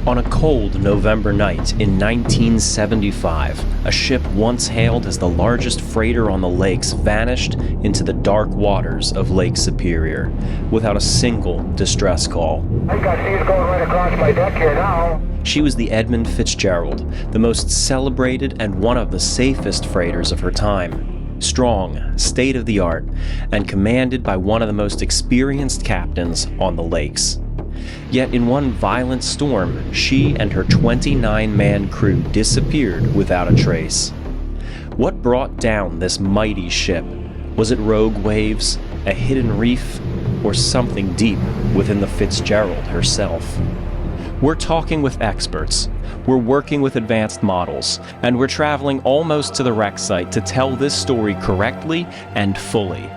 On a cold November night in 1975, a ship once hailed as the largest freighter on the lakes vanished into the dark waters of Lake Superior without a single distress call. I got seas going right across my deck here now. She was the Edmund Fitzgerald, the most celebrated and one of the safest freighters of her time. Strong, state-of-the-art, and commanded by one of the most experienced captains on the lakes. Yet in one violent storm, she and her 29-man crew disappeared without a trace. What brought down this mighty ship? Was it rogue waves, a hidden reef, or something deep within the Fitzgerald herself? We're talking with experts, we're working with advanced models, and we're traveling almost to the wreck site to tell this story correctly and fully.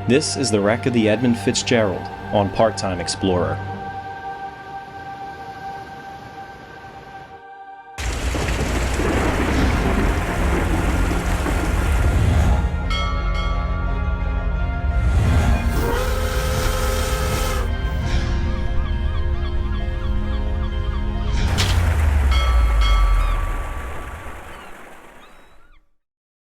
This is the wreck of the Edmund Fitzgerald on Part-Time Explorer.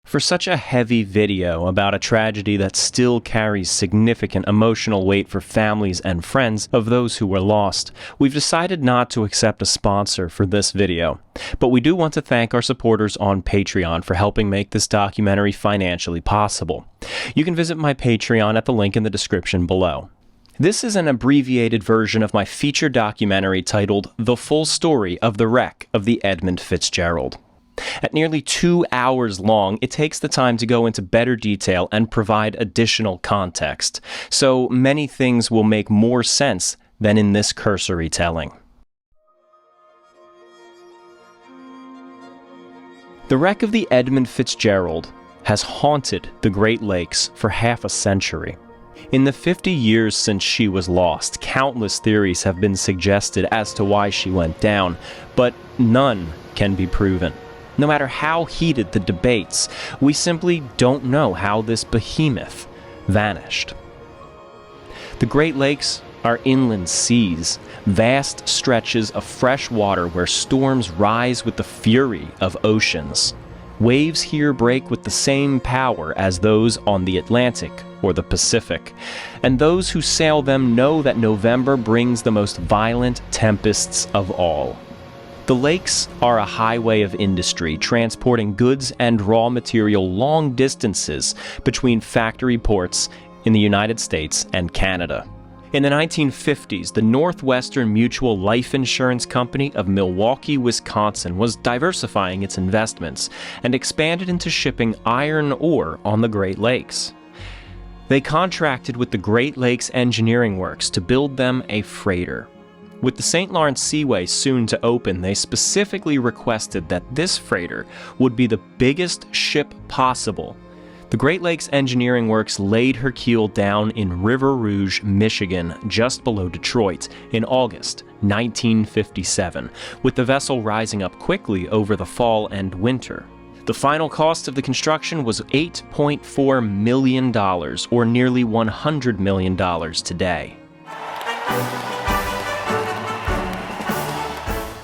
For such a heavy video about a tragedy that still carries significant emotional weight for families and friends of those who were lost, we've decided not to accept a sponsor for this video. But we do want to thank our supporters on Patreon for helping make this documentary financially possible. You can visit my Patreon at the link in the description below. This is an abbreviated version of my feature documentary titled The Full Story of the Wreck of the Edmund Fitzgerald. At nearly 2 hours long, it takes the time to go into better detail and provide additional context, so many things will make more sense than in this cursory telling. The wreck of the Edmund Fitzgerald has haunted the Great Lakes for half a century. In the 50 years since she was lost, countless theories have been suggested as to why she went down, but none can be proven. No matter how heated the debates, we simply don't know how this behemoth vanished. The Great Lakes are inland seas, vast stretches of fresh water where storms rise with the fury of oceans. Waves here break with the same power as those on the Atlantic or the Pacific, and those who sail them know that November brings the most violent tempests of all. The lakes are a highway of industry, transporting goods and raw material long distances between factory ports in the United States and Canada. In the 1950s, the Northwestern Mutual Life Insurance Company of Milwaukee, Wisconsin was diversifying its investments and expanded into shipping iron ore on the Great Lakes. They contracted with the Great Lakes Engineering Works to build them a freighter. With the St. Lawrence Seaway soon to open, they specifically requested that this freighter would be the biggest ship possible. The Great Lakes Engineering Works laid her keel down in River Rouge, Michigan, just below Detroit, in August 1957, with the vessel rising up quickly over the fall and winter. The final cost of the construction was $8.4 million, or nearly $100 million today.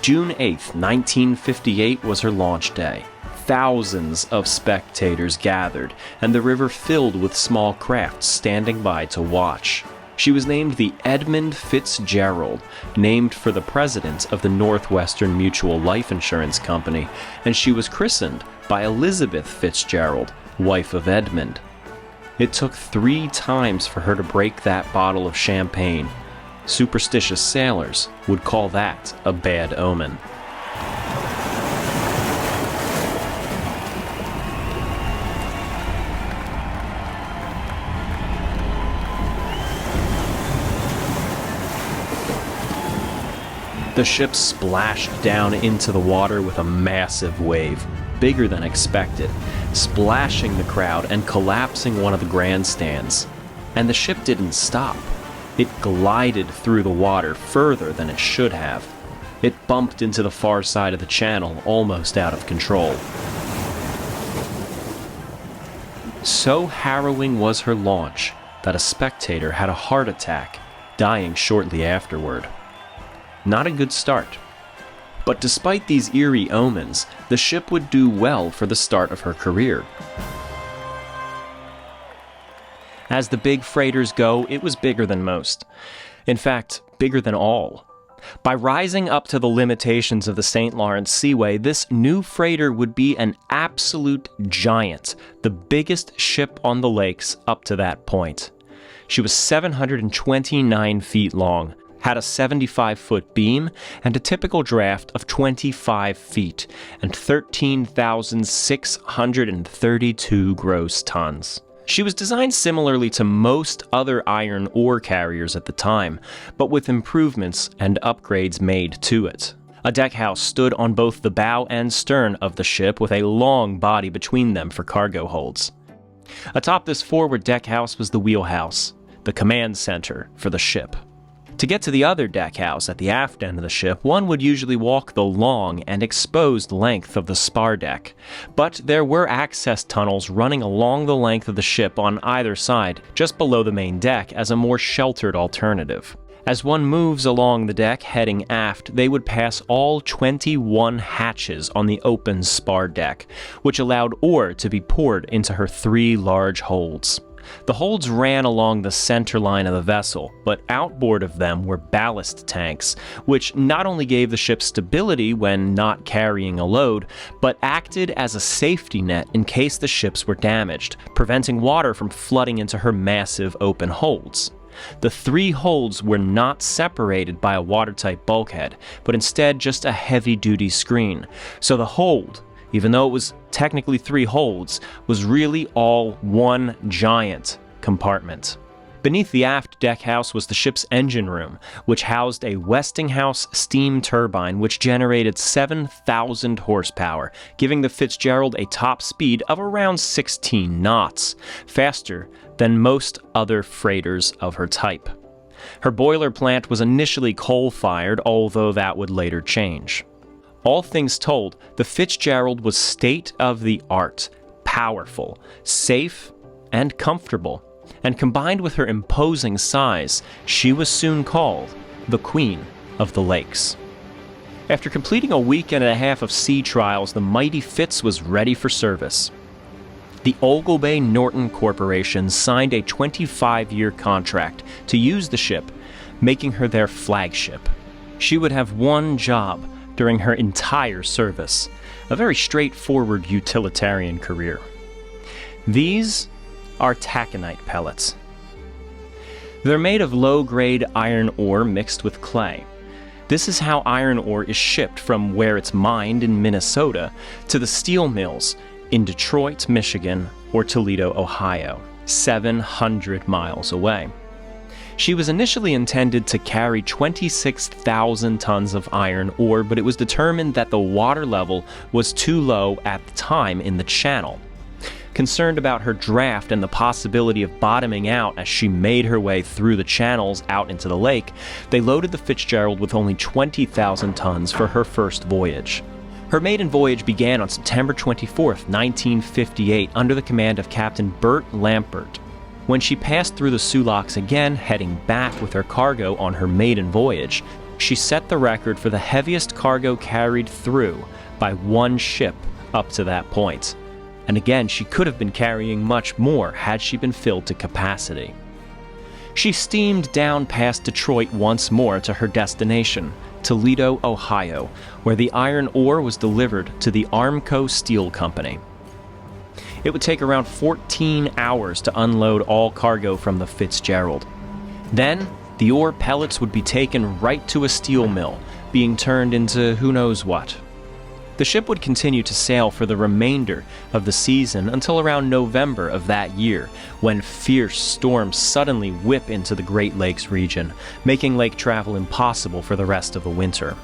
June 8, 1958 was her launch day. Thousands of spectators gathered, and the river filled with small crafts standing by to watch. She was named the Edmund Fitzgerald, named for the president of the Northwestern Mutual Life Insurance Company, and she was christened by Elizabeth Fitzgerald, wife of Edmund. It took 3 times for her to break that bottle of champagne. Superstitious sailors would call that a bad omen. The ship splashed down into the water with a massive wave, bigger than expected, splashing the crowd and collapsing one of the grandstands. And the ship didn't stop. It glided through the water further than it should have. It bumped into the far side of the channel, almost out of control. So harrowing was her launch that a spectator had a heart attack, dying shortly afterward. Not a good start. But despite these eerie omens, the ship would do well for the start of her career. As the big freighters go, it was bigger than most. In fact, bigger than all. By rising up to the limitations of the St. Lawrence Seaway, this new freighter would be an absolute giant, the biggest ship on the lakes up to that point. She was 729 feet long, had a 75-foot beam, and a typical draft of 25 feet, and 13,632 gross tons. She was designed similarly to most other iron ore carriers at the time, but with improvements and upgrades made to it. A deckhouse stood on both the bow and stern of the ship with a long body between them for cargo holds. Atop this forward deckhouse was the wheelhouse, the command center for the ship. To get to the other deckhouse at the aft end of the ship, one would usually walk the long and exposed length of the spar deck, but there were access tunnels running along the length of the ship on either side, just below the main deck, as a more sheltered alternative. As one moves along the deck heading aft, they would pass all 21 hatches on the open spar deck, which allowed ore to be poured into her 3 large holds. The holds ran along the center line of the vessel, but outboard of them were ballast tanks, which not only gave the ship stability when not carrying a load, but acted as a safety net in case the ships were damaged, preventing water from flooding into her massive open holds. The 3 holds were not separated by a watertight bulkhead, but instead just a heavy-duty screen, so the hold, even though it was technically 3 holds, was really all one giant compartment. Beneath the aft deckhouse was the ship's engine room, which housed a Westinghouse steam turbine which generated 7,000 horsepower, giving the Fitzgerald a top speed of around 16 knots, faster than most other freighters of her type. Her boiler plant was initially coal-fired, although that would later change. All things told, the Fitzgerald was state-of-the-art, powerful, safe, and comfortable, and combined with her imposing size, she was soon called the Queen of the Lakes. After completing a week and a half of sea trials, the mighty Fitz was ready for service. The Oglebay Norton Corporation signed a 25-year contract to use the ship, making her their flagship. She would have one job during her entire service, a very straightforward utilitarian career. These are taconite pellets. They're made of low-grade iron ore mixed with clay. This is how iron ore is shipped from where it's mined in Minnesota to the steel mills in Detroit, Michigan, or Toledo, Ohio, 700 miles away. She was initially intended to carry 26,000 tons of iron ore, but it was determined that the water level was too low at the time in the channel. Concerned about her draft and the possibility of bottoming out as she made her way through the channels out into the lake, they loaded the Fitzgerald with only 20,000 tons for her first voyage. Her maiden voyage began on September 24, 1958, under the command of Captain Bert Lampert. When she passed through the Soo Locks again, heading back with her cargo on her maiden voyage, she set the record for the heaviest cargo carried through by one ship up to that point. And again, she could have been carrying much more had she been filled to capacity. She steamed down past Detroit once more to her destination, Toledo, Ohio, where the iron ore was delivered to the Armco Steel Company. It would take around 14 hours to unload all cargo from the Fitzgerald. Then, the ore pellets would be taken right to a steel mill, being turned into who knows what. The ship would continue to sail for the remainder of the season until around November of that year, when fierce storms suddenly whip into the Great Lakes region, making lake travel impossible for the rest of the winter.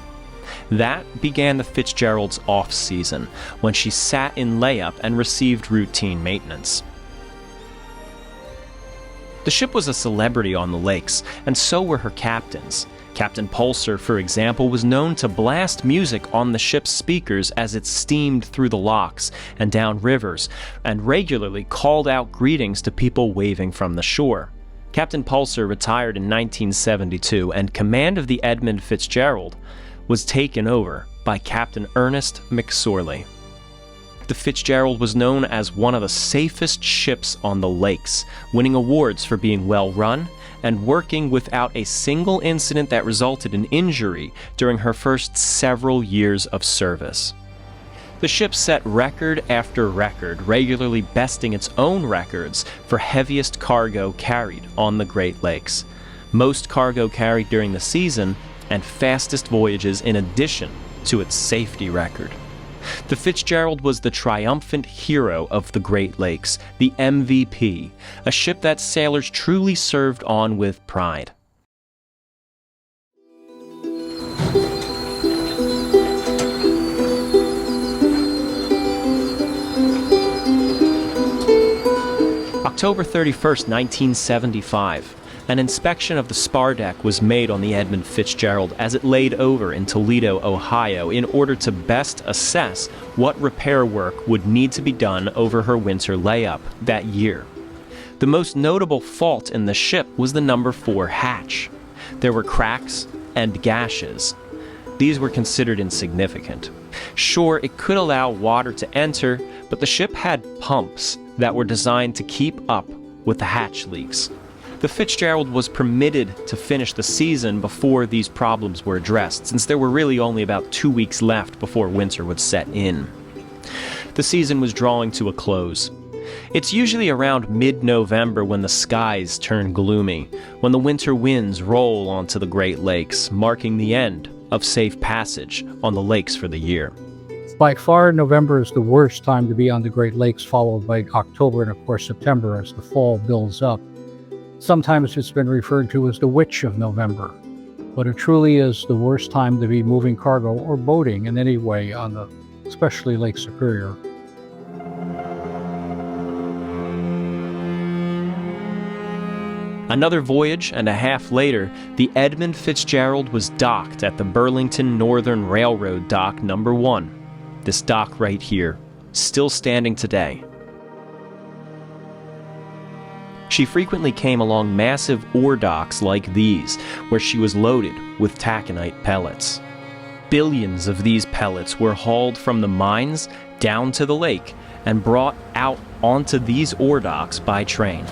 That began the Fitzgerald's off-season, when she sat in layup and received routine maintenance. The ship was a celebrity on the lakes, and so were her captains. Captain Pulser, for example, was known to blast music on the ship's speakers as it steamed through the locks and down rivers, and regularly called out greetings to people waving from the shore. Captain Pulser retired in 1972, and command of the Edmund Fitzgerald was taken over by Captain Ernest McSorley. The Fitzgerald was known as one of the safest ships on the lakes, winning awards for being well run and working without a single incident that resulted in injury during her first several years of service. The ship set record after record, regularly besting its own records for heaviest cargo carried on the Great Lakes, most cargo carried during the season, and fastest voyages in addition to its safety record. The Fitzgerald was the triumphant hero of the Great Lakes, the MVP, a ship that sailors truly served on with pride. October 31st, 1975. An inspection of the spar deck was made on the Edmund Fitzgerald as it laid over in Toledo, Ohio, in order to best assess what repair work would need to be done over her winter layup that year. The most notable fault in the ship was the number 4 hatch. There were cracks and gashes. These were considered insignificant. Sure, it could allow water to enter, but the ship had pumps that were designed to keep up with the hatch leaks. The Fitzgerald was permitted to finish the season before these problems were addressed, since there were really only about 2 weeks left before winter would set in. The season was drawing to a close. It's usually around mid-November when the skies turn gloomy, when the winter winds roll onto the Great Lakes, marking the end of safe passage on the lakes for the year. By far, November is the worst time to be on the Great Lakes, followed by October and, of course, September as the fall builds up. Sometimes it's been referred to as the witch of November, but it truly is the worst time to be moving cargo or boating in any way on especially Lake Superior. Another voyage and a half later, the Edmund Fitzgerald was docked at the Burlington Northern Railroad Dock number 1. This dock right here, still standing today. She frequently came along massive ore docks like these, where she was loaded with taconite pellets. Billions of these pellets were hauled from the mines down to the lake and brought out onto these ore docks by train.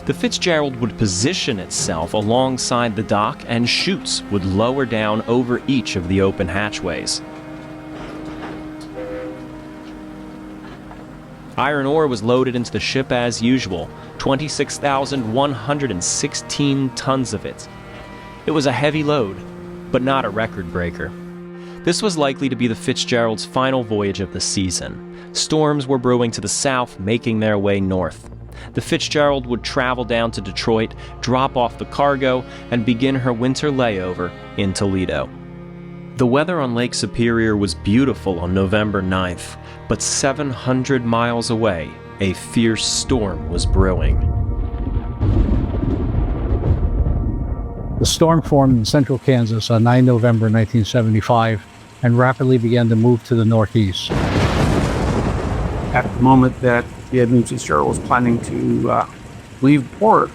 The Fitzgerald would position itself alongside the dock, and chutes would lower down over each of the open hatchways. Iron ore was loaded into the ship as usual, 26,116 tons of it. It was a heavy load, but not a record breaker. This was likely to be the Fitzgerald's final voyage of the season. Storms were brewing to the south, making their way north. The Fitzgerald would travel down to Detroit, drop off the cargo, and begin her winter layover in Toledo. The weather on Lake Superior was beautiful on November 9th, but 700 miles away, a fierce storm was brewing. The storm formed in central Kansas on 9 November 1975 and rapidly began to move to the northeast. At the moment that the Edmund Fitzgerald was planning to leave port,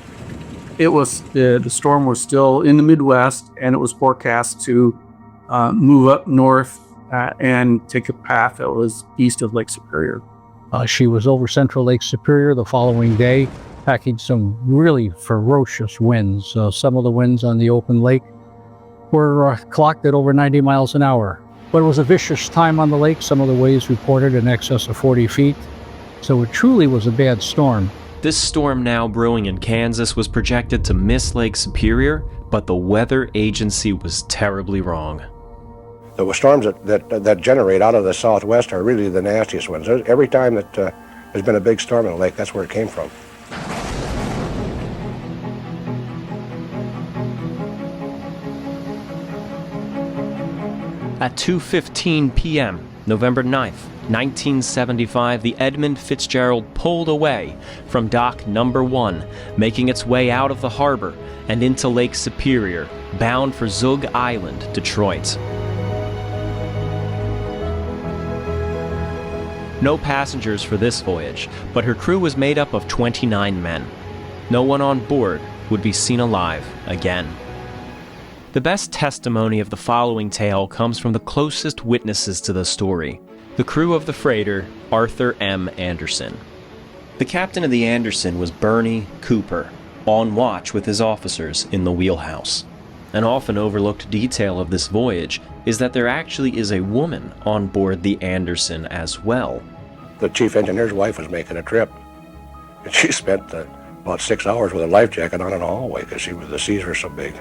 the storm was still in the Midwest, and it was forecast to move up north and take a path that was east of Lake Superior. She was over central Lake Superior the following day, packing some really ferocious winds. Some of the winds on the open lake were clocked at over 90 miles an hour. But it was a vicious time on the lake. Some of the waves reported in excess of 40 feet. So it truly was a bad storm. This storm now brewing in Kansas was projected to miss Lake Superior, but the weather agency was terribly wrong. The storms that generate out of the southwest are really the nastiest ones. Every time that there's been a big storm in the lake, that's where it came from. At 2:15 p.m., November 9th, 1975, the Edmund Fitzgerald pulled away from dock number 1, making its way out of the harbor and into Lake Superior, bound for Zug Island, Detroit. No passengers for this voyage, but her crew was made up of 29 men. No one on board would be seen alive again. The best testimony of the following tale comes from the closest witnesses to the story, the crew of the freighter Arthur M. Anderson. The captain of the Anderson was Bernie Cooper, on watch with his officers in the wheelhouse. An often overlooked detail of this voyage is that there actually is a woman on board the Anderson as well. The chief engineer's wife was making a trip, and she spent about 6 hours with a life jacket on in the hallway because the seas were so big.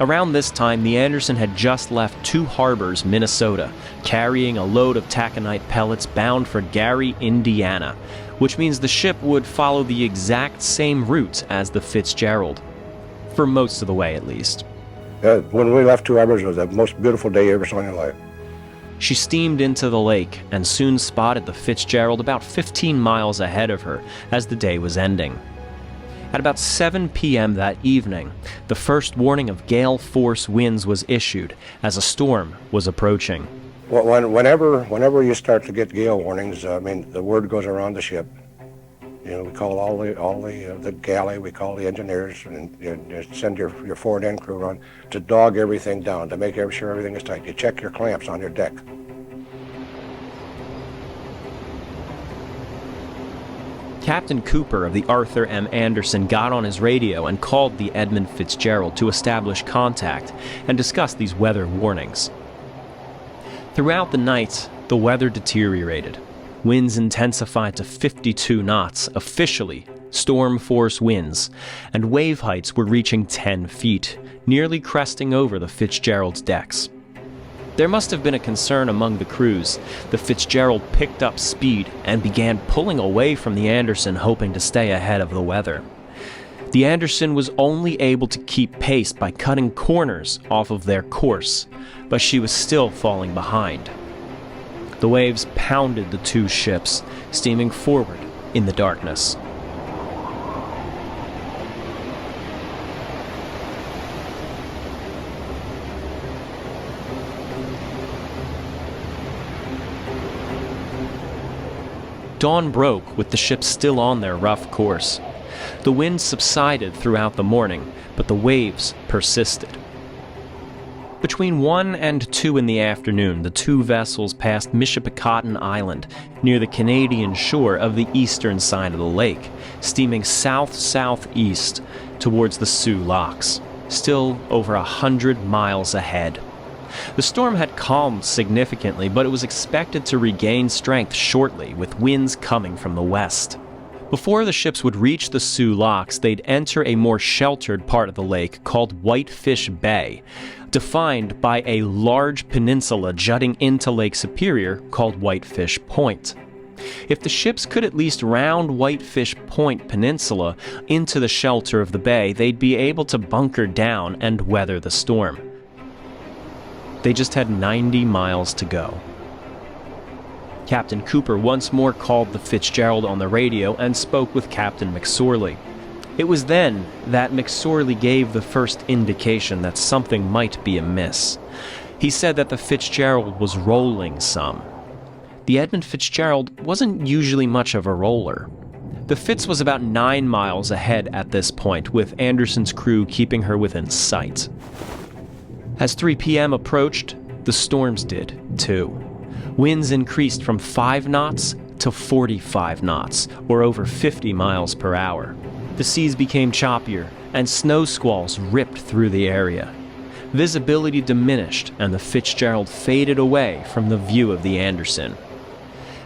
Around this time, the Anderson had just left Two Harbors, Minnesota, carrying a load of taconite pellets bound for Gary, Indiana, which means the ship would follow the exact same route as the Fitzgerald, for most of the way at least. When we left Two Harbors, it was the most beautiful day you ever saw in your life. She steamed into the lake and soon spotted the Fitzgerald about 15 miles ahead of her as the day was ending. At about 7 p.m. that evening, the first warning of gale force winds was issued as a storm was approaching. Well, whenever you start to get gale warnings, the word goes around the ship. We call all the galley, we call the engineers, and you send your forward end crew on to dog everything down, to make sure everything is tight. You check your clamps on your deck. Captain Cooper of the Arthur M. Anderson got on his radio and called the Edmund Fitzgerald to establish contact and discuss these weather warnings. Throughout the night, the weather deteriorated. Winds intensified to 52 knots, officially storm force winds, and wave heights were reaching 10 feet, nearly cresting over the Fitzgerald's decks. There must have been a concern among the crews. The Fitzgerald picked up speed and began pulling away from the Anderson, hoping to stay ahead of the weather. The Anderson was only able to keep pace by cutting corners off of their course, but she was still falling behind. The waves pounded the two ships, steaming forward in the darkness. Dawn broke with the ships still on their rough course. The wind subsided throughout the morning, but the waves persisted. Between 1 and 2 in the afternoon, the two vessels passed Michipicoten Island, near the Canadian shore of the eastern side of the lake, steaming south-southeast towards the Sioux Locks, still over 100 miles ahead. The storm had calmed significantly, but it was expected to regain strength shortly, with winds coming from the west. Before the ships would reach the Sioux Locks, they'd enter a more sheltered part of the lake called Whitefish Bay, defined by a large peninsula jutting into Lake Superior called Whitefish Point. If the ships could at least round Whitefish Point Peninsula into the shelter of the bay, they'd be able to bunker down and weather the storm. They just had 90 miles to go. Captain Cooper once more called the Fitzgerald on the radio and spoke with Captain McSorley. It was then that McSorley gave the first indication that something might be amiss. He said that the Fitzgerald was rolling some. The Edmund Fitzgerald wasn't usually much of a roller. The Fitz was about 9 miles ahead at this point, with Anderson's crew keeping her within sight. As 3 p.m. approached, the storms did, too. Winds increased from 5 knots to 45 knots, or over 50 miles per hour. The seas became choppier, and snow squalls ripped through the area. Visibility diminished, and the Fitzgerald faded away from the view of the Anderson.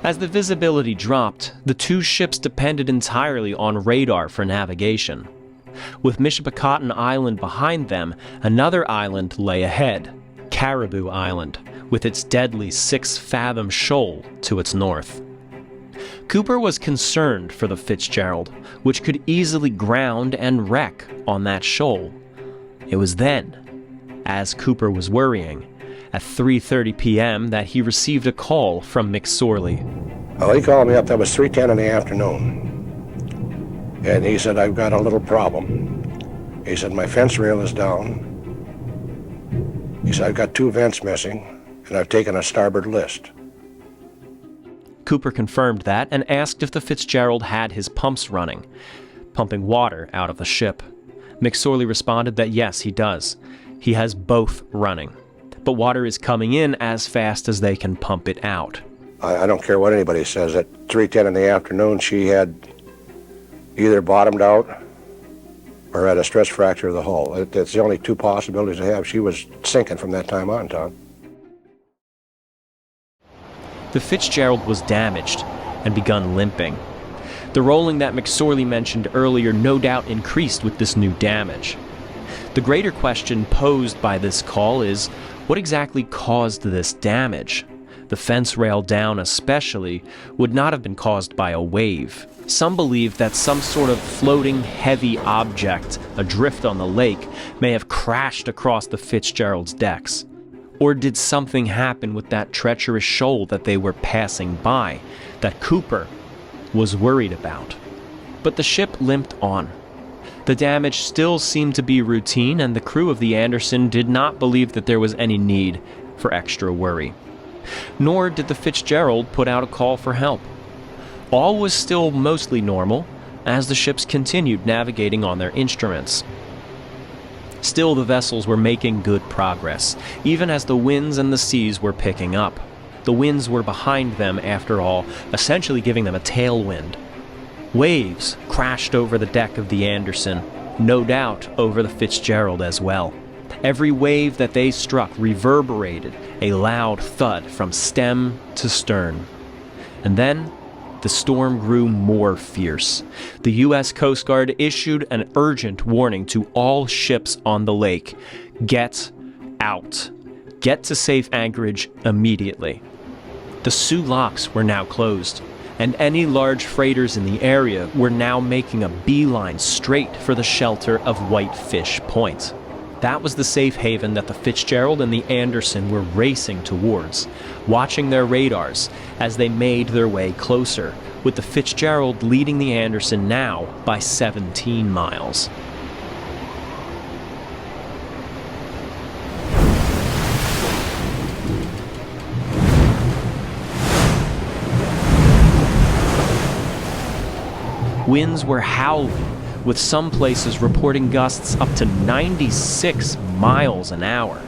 As the visibility dropped, the two ships depended entirely on radar for navigation. With Michipicoten Island behind them, another island lay ahead, Caribou Island, with its deadly 6-fathom shoal to its north. Cooper was concerned for the Fitzgerald, which could easily ground and wreck on that shoal. It was then, as Cooper was worrying, at 3:30 p.m. that he received a call from McSorley. Well, he called me up. That was 3:10 in the afternoon. And he said, I've got a little problem. He said, my fence rail is down. He said, I've got 2 vents missing, and I've taken a starboard list. Cooper confirmed that and asked if the Fitzgerald had his pumps running, pumping water out of the ship. McSorley responded that yes, he does. he has both running. But water is coming in as fast as they can pump it out. I don't care what anybody says. At 3:10 in the afternoon, she had either bottomed out or had a stress fracture of the hull. It's the only two possibilities I have. She was sinking from that time on, Tom. The Fitzgerald was damaged and begun limping. The rolling that McSorley mentioned earlier no doubt increased with this new damage. The greater question posed by this call is, what exactly caused this damage? The fence rail down especially would not have been caused by a wave. Some believe that some sort of floating heavy object adrift on the lake may have crashed across the Fitzgerald's decks. Or did something happen with that treacherous shoal that they were passing by, that Cooper was worried about? But the ship limped on. The damage still seemed to be routine, and the crew of the Anderson did not believe that there was any need for extra worry. Nor did the Fitzgerald put out a call for help. All was still mostly normal as the ships continued navigating on their instruments. Still, the vessels were making good progress, even as the winds and the seas were picking up. The winds were behind them, after all, essentially giving them a tailwind. Waves crashed over the deck of the Anderson, no doubt over the Fitzgerald as well. Every wave that they struck reverberated a loud thud from stem to stern. And then the storm grew more fierce. The U.S. Coast Guard issued an urgent warning to all ships on the lake. Get out. Get to safe anchorage immediately. The Soo locks were now closed, and any large freighters in the area were now making a beeline straight for the shelter of Whitefish Point. That was the safe haven that the Fitzgerald and the Anderson were racing towards, watching their radars as they made their way closer, with the Fitzgerald leading the Anderson now by 17 miles. Winds were howling, with some places reporting gusts up to 96 miles an hour.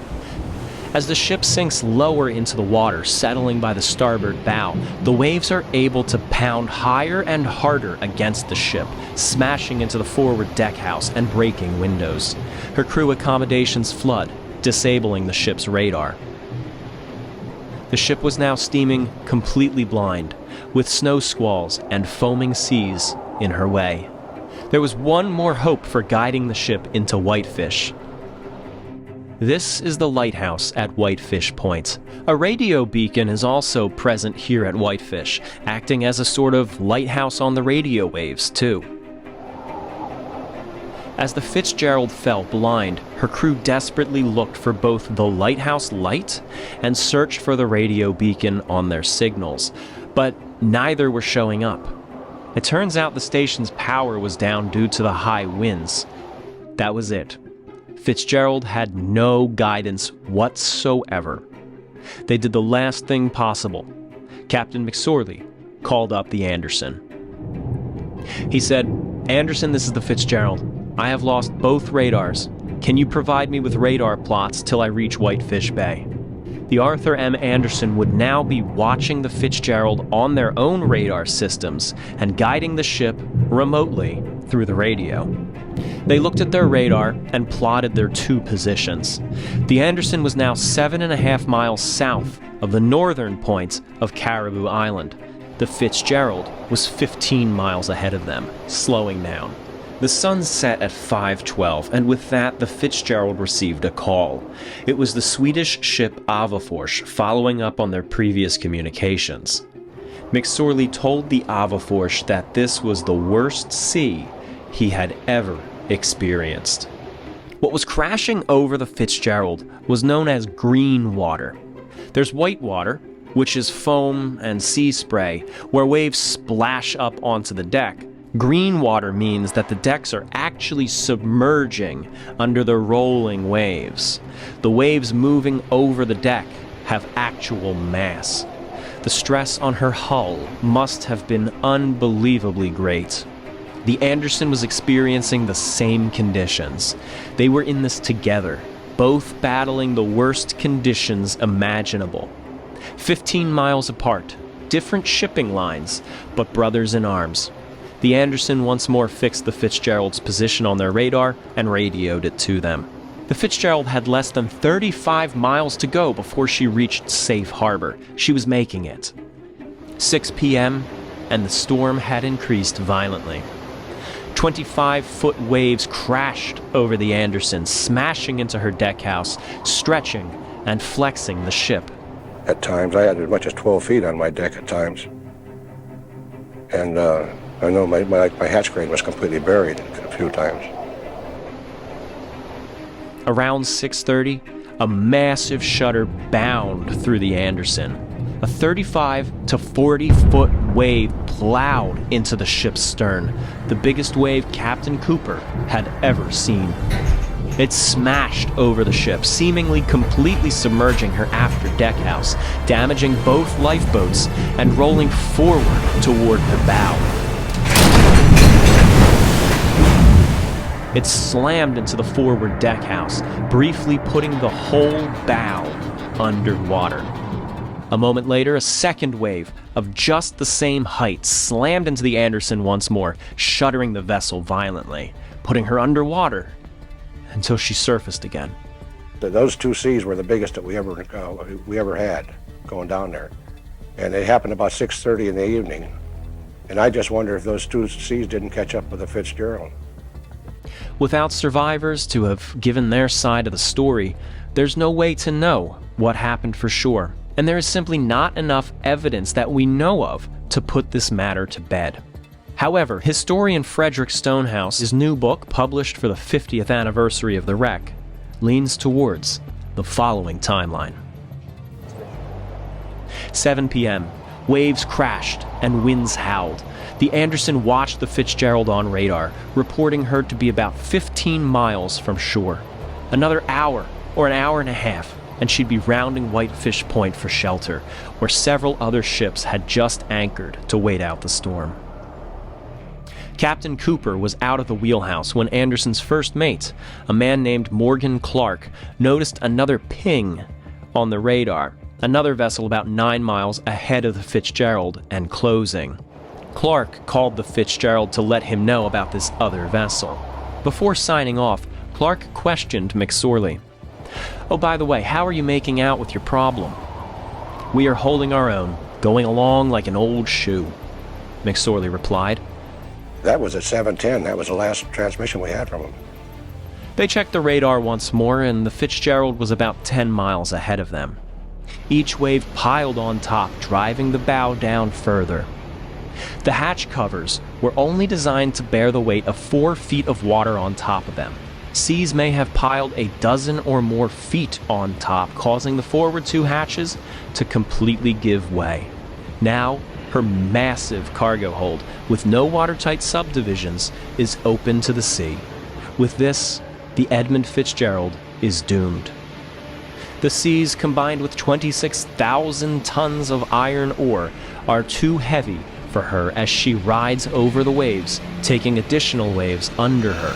As the ship sinks lower into the water, settling by the starboard bow, the waves are able to pound higher and harder against the ship, smashing into the forward deckhouse and breaking windows. Her crew accommodations flood, disabling the ship's radar. The ship was now steaming completely blind, with snow squalls and foaming seas in her way. There was one more hope for guiding the ship into Whitefish. This is the Lighthouse at Whitefish Point. A radio beacon is also present here at Whitefish, acting as a sort of lighthouse on the radio waves, too. As the Fitzgerald fell blind, her crew desperately looked for both the lighthouse light and searched for the radio beacon on their signals, but neither were showing up. It turns out the station's power was down due to the high winds. That was it. Fitzgerald had no guidance whatsoever. They did the last thing possible. Captain McSorley called up the Anderson. He said, "Anderson, this is the Fitzgerald. I have lost both radars. Can you provide me with radar plots till I reach Whitefish Bay?" The Arthur M. Anderson would now be watching the Fitzgerald on their own radar systems and guiding the ship remotely through the radio. They looked at their radar and plotted their two positions. The Anderson was now 7.5 miles south of the northern point of Caribou Island. The Fitzgerald was 15 miles ahead of them, slowing down. The sun set at 5:12, and with that, the Fitzgerald received a call. It was the Swedish ship Avafors following up on their previous communications. McSorley told the Avafors that this was the worst sea he had ever experienced. What was crashing over the Fitzgerald was known as green water. There's white water, which is foam and sea spray, where waves splash up onto the deck. Green water means that the decks are actually submerging under the rolling waves. The waves moving over the deck have actual mass. The stress on her hull must have been unbelievably great. The Anderson was experiencing the same conditions. They were in this together. both battling the worst conditions imaginable. 15 miles apart, different shipping lines, but brothers in arms. The Anderson once more fixed the Fitzgerald's position on their radar and radioed it to them. The Fitzgerald had less than 35 miles to go before she reached safe harbor. She was making it. 6 p.m., and the storm had increased violently. 25-foot waves crashed over the Anderson, smashing into her deckhouse, stretching and flexing the ship. At times, I had as much as 12 feet on my deck at times. And I know my hatch crane was completely buried a few times. Around 6:30, a massive shudder bound through the Anderson. A 35 to 40-foot wave plowed into the ship's stern, the biggest wave Captain Cooper had ever seen. It smashed over the ship, seemingly completely submerging her after deckhouse, damaging both lifeboats and rolling forward toward her bow. It slammed into the forward deckhouse, briefly putting the whole bow underwater. A moment later, a second wave of just the same height slammed into the Anderson once more, shuddering the vessel violently, putting her underwater until she surfaced again. Those two seas were the biggest that we ever had going down there. And they happened about 6:30 in the evening. And I just wonder if those two seas didn't catch up with the Fitzgerald. Without survivors to have given their side of the story, there's no way to know what happened for sure. And there is simply not enough evidence that we know of to put this matter to bed. However, historian Frederick Stonehouse's new book, published for the 50th anniversary of the wreck, leans towards the following timeline. 7 p.m., waves crashed and winds howled. The Anderson watched the Fitzgerald on radar, reporting her to be about 15 miles from shore. Another hour or an hour and a half, and she'd be rounding Whitefish Point for shelter, where several other ships had just anchored to wait out the storm. Captain Cooper was out of the wheelhouse when Anderson's first mate, a man named Morgan Clark, noticed another ping on the radar, another vessel about 9 miles ahead of the Fitzgerald and closing. Clark called the Fitzgerald to let him know about this other vessel. Before signing off, Clark questioned McSorley. "Oh, by the way, how are you making out with your problem?" "We are holding our own, going along like an old shoe," McSorley replied. That was at 7:10. That was the last transmission we had from them. They checked the radar once more, and the Fitzgerald was about 10 miles ahead of them. Each wave piled on top, driving the bow down further. The hatch covers were only designed to bear the weight of 4 feet of water on top of them. Seas may have piled a dozen or more feet on top, causing the forward 2 hatches to completely give way. Now, her massive cargo hold, with no watertight subdivisions, is open to the sea. With this, the Edmund Fitzgerald is doomed. The seas, combined with 26,000 tons of iron ore, are too heavy for her as she rides over the waves, taking additional waves under her.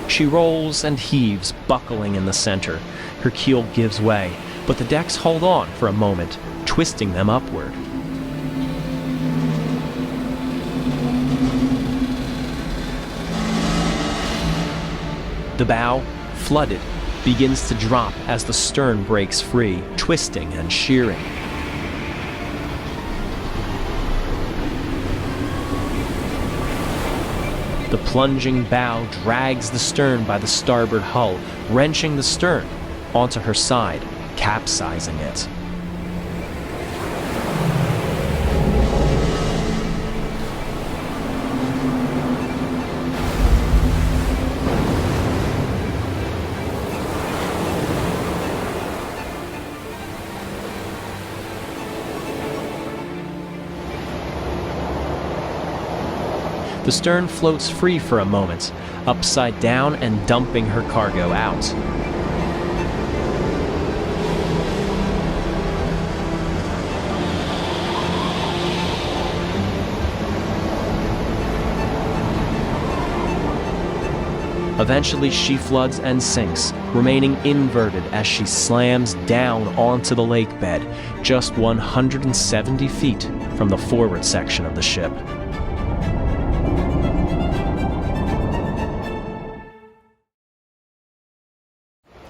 She rolls and heaves, buckling in the center. Her keel gives way, but the decks hold on for a moment, twisting them upward. The bow, flooded, begins to drop as the stern breaks free, twisting and shearing. The plunging bow drags the stern by the starboard hull, wrenching the stern onto her side, capsizing it. The stern floats free for a moment, upside down and dumping her cargo out. Eventually, she floods and sinks, remaining inverted as she slams down onto the lake bed, just 170 feet from the forward section of the ship.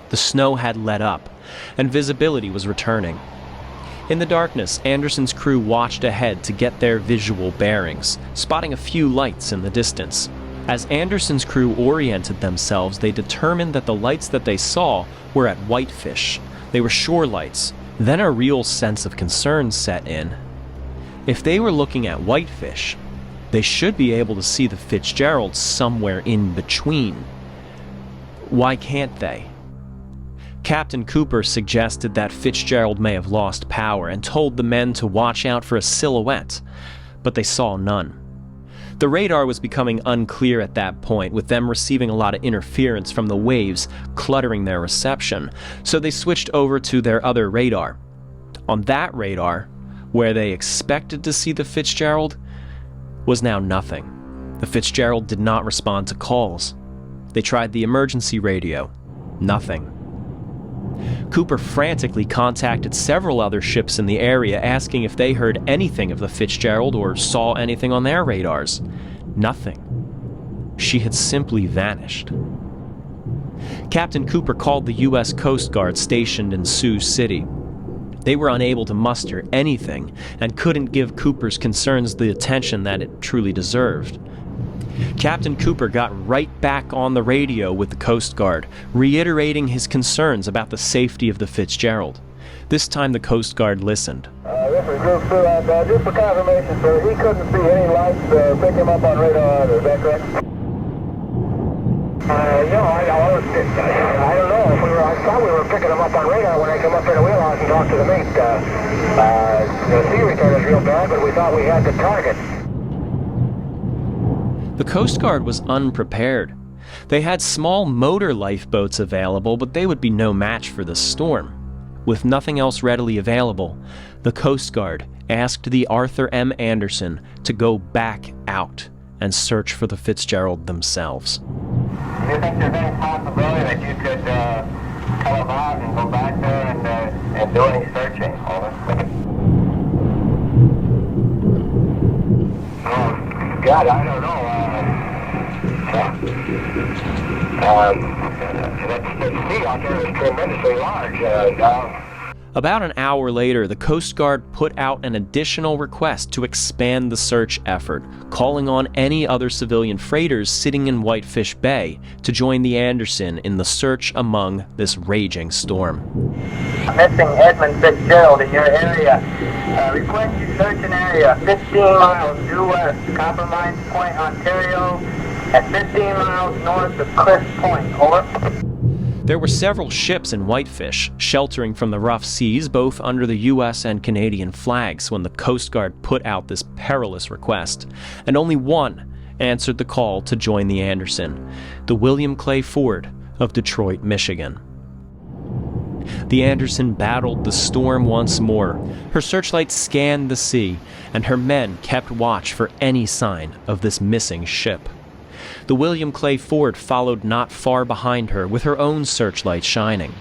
The snow had let up, and visibility was returning. In the darkness, Anderson's crew watched ahead to get their visual bearings, spotting a few lights in the distance. As Anderson's crew oriented themselves, they determined that the lights that they saw were at Whitefish. They were shore lights. Then a real sense of concern set in. If they were looking at Whitefish, they should be able to see the Fitzgerald somewhere in between. Why can't they? Captain Cooper suggested that Fitzgerald may have lost power and told the men to watch out for a silhouette, but they saw none. The radar was becoming unclear at that point, with them receiving a lot of interference from the waves cluttering their reception, so they switched over to their other radar. On that radar, where they expected to see the Fitzgerald, was now nothing. The Fitzgerald did not respond to calls. They tried the emergency radio. Nothing. Cooper frantically contacted several other ships in the area, asking if they heard anything of the Fitzgerald or saw anything on their radars. Nothing. She had simply vanished. Captain Cooper called the U.S. Coast Guard stationed in Sault Ste. They were unable to muster anything and couldn't give Cooper's concerns the attention that it truly deserved. Captain Cooper got right back on the radio with the Coast Guard, reiterating his concerns about the safety of the Fitzgerald. This time the Coast Guard listened. This is Group 2, and just for confirmation, sir, he couldn't see any lights pick him up on radar either, is that correct? No, I don't know. I thought we were picking him up on radar when I came up here to the wheelhouse and talked to the mate. The sea return is real bad, but we thought we had the target. The Coast Guard was unprepared. They had small motor lifeboats available, but they would be no match for the storm. With nothing else readily available, the Coast Guard asked the Arthur M. Anderson to go back out and search for the Fitzgerald themselves. Do you think there's any possibility that you could come about and go back there and do any searching? Over. God, I don't know. The sea out there is tremendously large. About an hour later, the Coast Guard put out an additional request to expand the search effort, calling on any other civilian freighters sitting in Whitefish Bay to join the Anderson in the search among this raging storm. Missing Edmund Fitzgerald in your area. Request you search an area 15 miles due west, Copper Mines Point, Ontario, and 15 miles north of Cliff Point. Over. There were several ships in Whitefish, sheltering from the rough seas both under the U.S. and Canadian flags when the Coast Guard put out this perilous request, and only one answered the call to join the Anderson, the William Clay Ford of Detroit, Michigan. The Anderson battled the storm once more. Her searchlights scanned the sea, and her men kept watch for any sign of this missing ship. The William Clay Ford followed not far behind her with her own searchlight shining.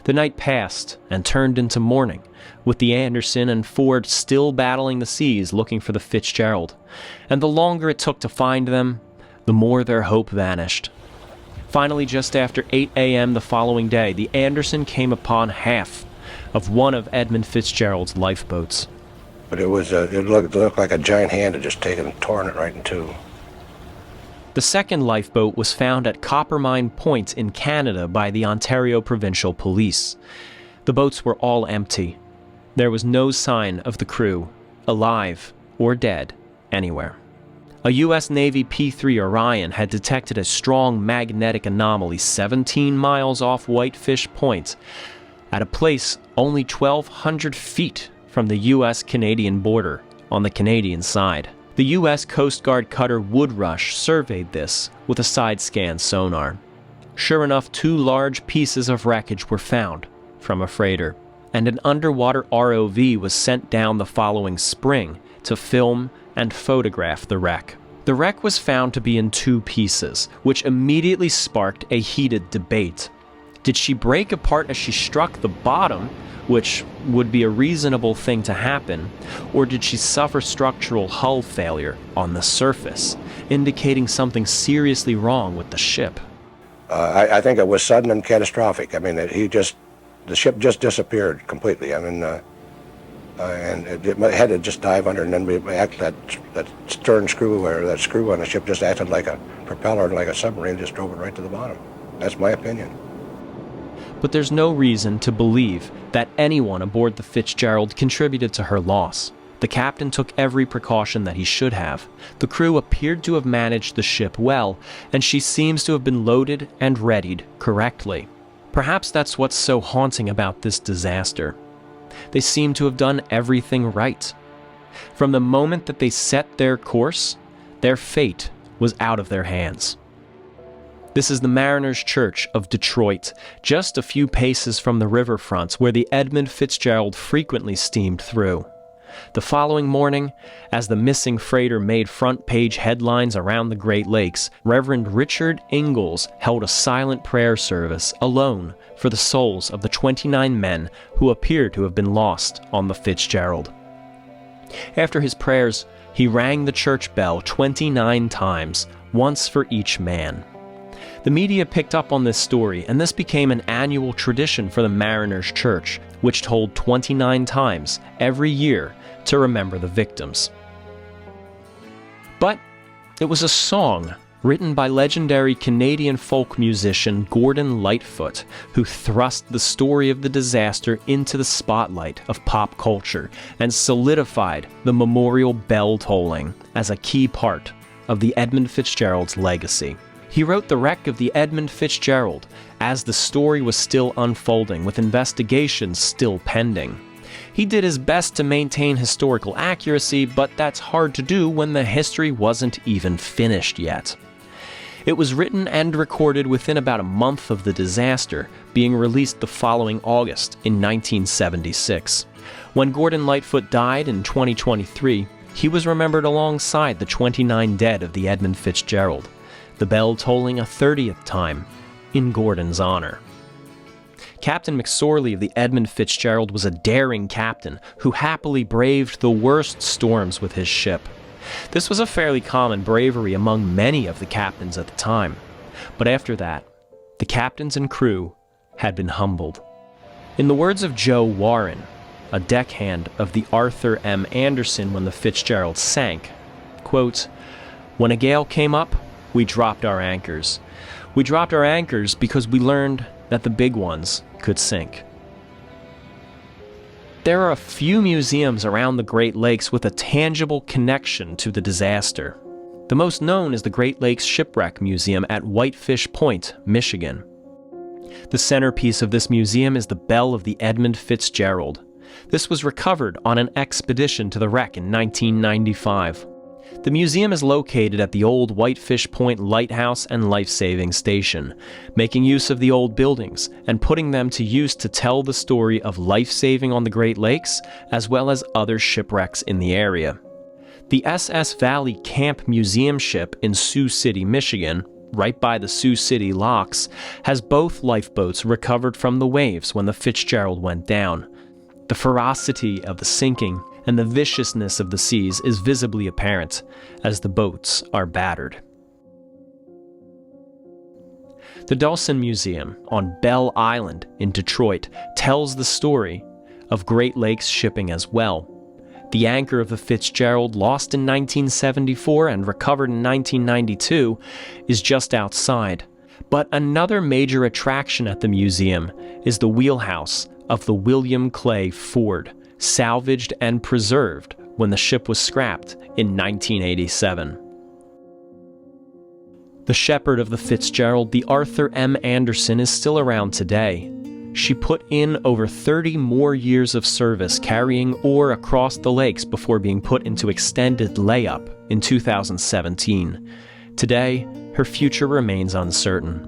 The night passed and turned into morning, with the Anderson and Ford still battling the seas looking for the Fitzgerald, and the longer it took to find them, the more their hope vanished. Finally, just after 8 a.m. the following day, the Anderson came upon half of one of Edmund Fitzgerald's lifeboats. But it looked like a giant hand had just taken and torn it right in two. The second lifeboat was found at Coppermine Point in Canada by the Ontario Provincial Police. The boats were all empty. There was no sign of the crew, alive or dead, anywhere. A U.S. Navy P-3 Orion had detected a strong magnetic anomaly 17 miles off Whitefish Point, at a place only 1,200 feet from the U.S.-Canadian border on the Canadian side. The U.S. Coast Guard cutter Woodrush surveyed this with a side-scan sonar. Sure enough, 2 large pieces of wreckage were found from a freighter, and an underwater ROV was sent down the following spring to film and photograph the wreck. The wreck was found to be in two pieces, which immediately sparked a heated debate. Did she break apart as she struck the bottom, which would be a reasonable thing to happen, or did she suffer structural hull failure on the surface, indicating something seriously wrong with the ship? I think it was sudden and catastrophic. I mean, the ship just disappeared completely. I mean, and it had to just dive under, and then that stern screw, or that screw on the ship, just acted like a propeller, like a submarine, just drove it right to the bottom. That's my opinion. But there's no reason to believe that anyone aboard the Fitzgerald contributed to her loss. The captain took every precaution that he should have. The crew appeared to have managed the ship well, and she seems to have been loaded and readied correctly. Perhaps that's what's so haunting about this disaster. They seem to have done everything right. From the moment that they set their course, their fate was out of their hands. This is the Mariners' Church of Detroit, just a few paces from the riverfront where the Edmund Fitzgerald frequently steamed through. The following morning, as the missing freighter made front-page headlines around the Great Lakes, Reverend Richard Ingalls held a silent prayer service alone for the souls of the 29 men who appeared to have been lost on the Fitzgerald. After his prayers, he rang the church bell 29 times, once for each man. The media picked up on this story, and this became an annual tradition for the Mariners' Church, which told 29 times every year to remember the victims. But it was a song written by legendary Canadian folk musician Gordon Lightfoot who thrust the story of the disaster into the spotlight of pop culture and solidified the memorial bell tolling as a key part of the Edmund Fitzgerald's legacy. He wrote the wreck of the Edmund Fitzgerald as the story was still unfolding, with investigations still pending. He did his best to maintain historical accuracy, but that's hard to do when the history wasn't even finished yet. It was written and recorded within about a month of the disaster, being released the following August in 1976. When Gordon Lightfoot died in 2023, he was remembered alongside the 29 dead of the Edmund Fitzgerald, the bell tolling a 30th time in Gordon's honor. Captain McSorley of the Edmund Fitzgerald was a daring captain who happily braved the worst storms with his ship. This was a fairly common bravery among many of the captains at the time. But after that, the captains and crew had been humbled. In the words of Joe Warren, a deckhand of the Arthur M. Anderson when the Fitzgerald sank, quote, "When a gale came up, we dropped our anchors. We dropped our anchors because we learned that the big ones could sink." There are a few museums around the Great Lakes with a tangible connection to the disaster. The most known is the Great Lakes Shipwreck Museum at Whitefish Point, Michigan. The centerpiece of this museum is the bell of the Edmund Fitzgerald. This was recovered on an expedition to the wreck in 1995. The museum is located at the old Whitefish Point Lighthouse and Life-Saving Station, making use of the old buildings and putting them to use to tell the story of life-saving on the Great Lakes, as well as other shipwrecks in the area. The SS Valley Camp Museum ship in Sioux City, Michigan, right by the Sioux City locks, has both lifeboats recovered from the waves when the Fitzgerald went down. The ferocity of the sinking and the viciousness of the seas is visibly apparent as the boats are battered. The Dawson Museum on Bell Island in Detroit tells the story of Great Lakes shipping as well. The anchor of the Fitzgerald, lost in 1974 and recovered in 1992, is just outside. But another major attraction at the museum is the wheelhouse of the William Clay Ford, salvaged and preserved when the ship was scrapped in 1987. The shepherd of the Fitzgerald, the Arthur M. Anderson, is still around today. She put in over 30 more years of service carrying ore across the lakes before being put into extended layup in 2017. Today, her future remains uncertain.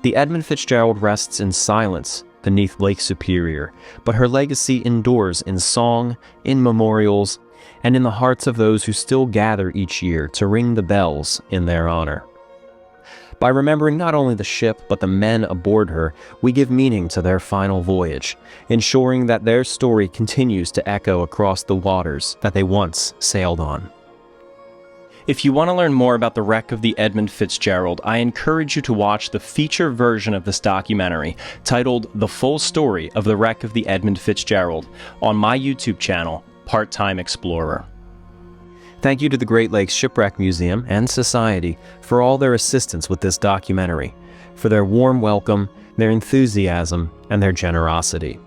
The Edmund Fitzgerald rests in silence beneath Lake Superior, but her legacy endures in song, in memorials, and in the hearts of those who still gather each year to ring the bells in their honor. By remembering not only the ship but the men aboard her, we give meaning to their final voyage, ensuring that their story continues to echo across the waters that they once sailed on. If you want to learn more about the wreck of the Edmund Fitzgerald, I encourage you to watch the feature version of this documentary, titled The Full Story of the Wreck of the Edmund Fitzgerald, on my YouTube channel, Part-Time Explorer. Thank you to the Great Lakes Shipwreck Museum and Society for all their assistance with this documentary, for their warm welcome, their enthusiasm, and their generosity.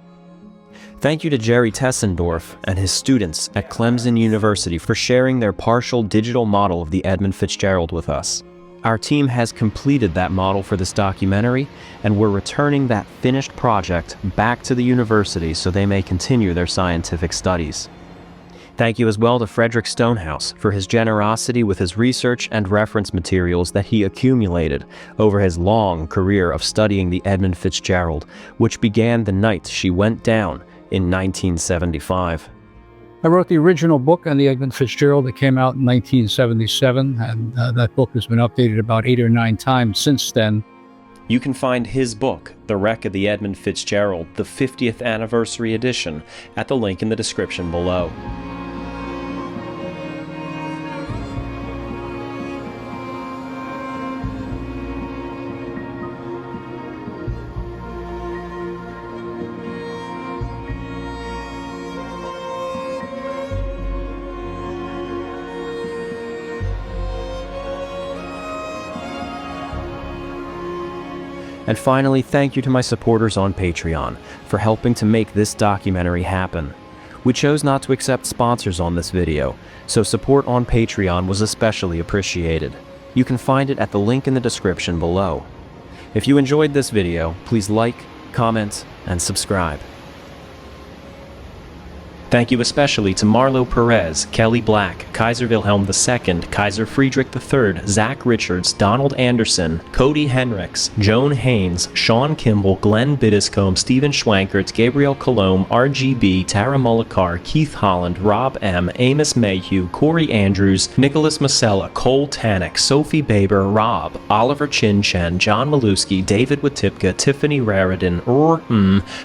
Thank you to Jerry Tessendorf and his students at Clemson University for sharing their partial digital model of the Edmund Fitzgerald with us. Our team has completed that model for this documentary, and we're returning that finished project back to the university so they may continue their scientific studies. Thank you as well to Frederick Stonehouse for his generosity with his research and reference materials that he accumulated over his long career of studying the Edmund Fitzgerald, which began the night she went down in 1975. I wrote the original book on the Edmund Fitzgerald that came out in 1977, and that book has been updated about 8 or 9 times since then. You can find his book, The Wreck of the Edmund Fitzgerald, the 50th anniversary edition, at the link in the description below. And finally, thank you to my supporters on Patreon for helping to make this documentary happen. We chose not to accept sponsors on this video, so support on Patreon was especially appreciated. You can find it at the link in the description below. If you enjoyed this video, please like, comment, and subscribe. Thank you especially to Marlo Perez, Kelly Black, Kaiser Wilhelm II, Kaiser Friedrich III, Zach Richards, Donald Anderson, Cody Henricks, Joan Haynes, Sean Kimball, Glenn Biddiscombe, Stephen Schwankert, Gabriel Colomb, RGB, Tara Mullicar, Keith Holland, Rob M., Amos Mayhew, Corey Andrews, Nicholas Masella, Cole Tannick, Sophie Baber, Rob, Oliver Chin-Chen, John Maluski, David Watipka, Tiffany Raridan,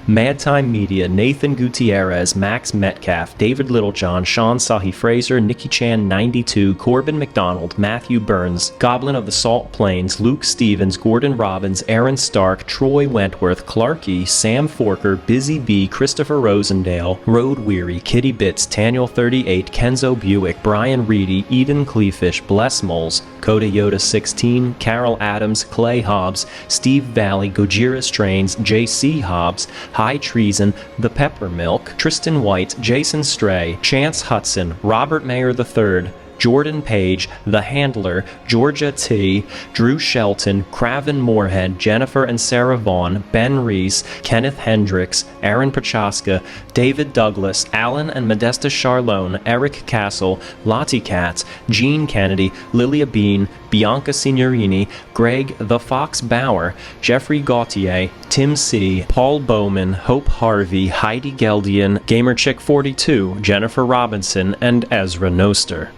Mad Time Media, Nathan Gutierrez, Max Metcalf, David Littlejohn, Sean Sahi Fraser, Nikki Chan 92, Corbin McDonald, Matthew Burns, Goblin of the Salt Plains, Luke Stevens, Gordon Robbins, Aaron Stark, Troy Wentworth, Clarkey, Sam Forker, Busy B, Christopher Rosendale, Road Weary, Kitty Bits, Taniel 38, Kenzo Buick, Brian Reedy, Eden Cleefish, Bless Moles, Coda Yoda 16, Carol Adams, Clay Hobbs, Steve Valley, Gojira Strains, JC Hobbs, High Treason, The Peppermilk, Tristan White, Jason Stray, Chance Hudson, Robert Mayer III, Jordan Page, The Handler, Georgia T., Drew Shelton, Craven Moorhead, Jennifer and Sarah Vaughn, Ben Reese, Kenneth Hendricks, Aaron Prochaska, David Douglas, Alan and Modesta Charlone, Eric Castle, Lottie Katz, Jean Kennedy, Lilia Bean, Bianca Signorini, Greg The Fox Bauer, Jeffrey Gautier, Tim C., Paul Bowman, Hope Harvey, Heidi Geldian, GamerChick42, Jennifer Robinson, and Ezra Noster.